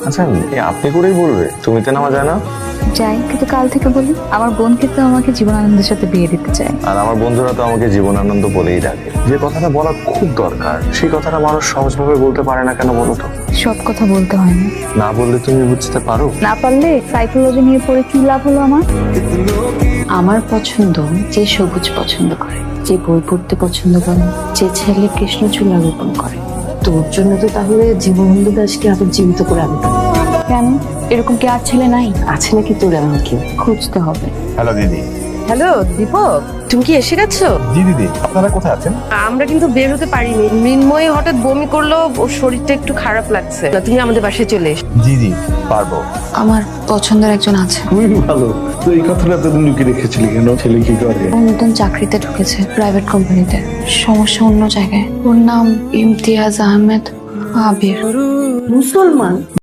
আচ্ছা আপনি করেই বলবে, তুমি তো নামা যায় না। যাই, কিন্তু কাল থেকে বলি আমার বোন কিন্তু আমাকে জীবনানন্দের সাথে বিয়ে দিতে চায়। আর আমার বন্ধুরা তো আমাকে জীবনানন্দ বলেই ডাকে। যে কথাটা বলা খুব দরকার সেই কথাটা মানুষ সহজভাবে বলতে পারে না কেন বলো তো? সব কথা বলতে হয় না। না বললে তুমি বুঝতে পারো। না পারলে সাইকোলজি নিয়ে পড়ে কি লাভ হলো আমার? আমার পছন্দ যে সবুজ পছন্দ করে, যে বই পড়তে পছন্দ করে, যে ছেলে কৃষ্ণচূড়া রোপণ করে। তোর জন্য তো তাহলে জীবনানন্দ দাসকে আবার জীবিত করে আনতে হবে। কেন? এরকম কি আর ছেলে নাই? আছে নাকি তোর এমন কেউ? খুঁজতে হবে। হ্যালো দিদি। হ্যালো দীপক, তুমি কি এসে গেছো? জি দিদি, আপনারা কোথায় আছেন? আমরা কিন্তু বের হতে পারিনি। মৃন্ময়ী হঠাৎ বমি করলো, ওর শরীরটা একটু খারাপ লাগছে। তুমি আমাদের বাসায় চলে এসো। জি জি পারবো। আমার পছন্দের একজন আছে। খুবই ভালো। তো এই কথাটা তো লুকিয়ে রেখেছিলি কেন? ছেলে কি করে? ও নতুন চাকরিতে ঢুকেছে, প্রাইভেট কোম্পানিতে। সমস্যা অন্য জায়গায়। ওর নাম ইমতিয়াজ আহমেদ আবির। মুসলমান?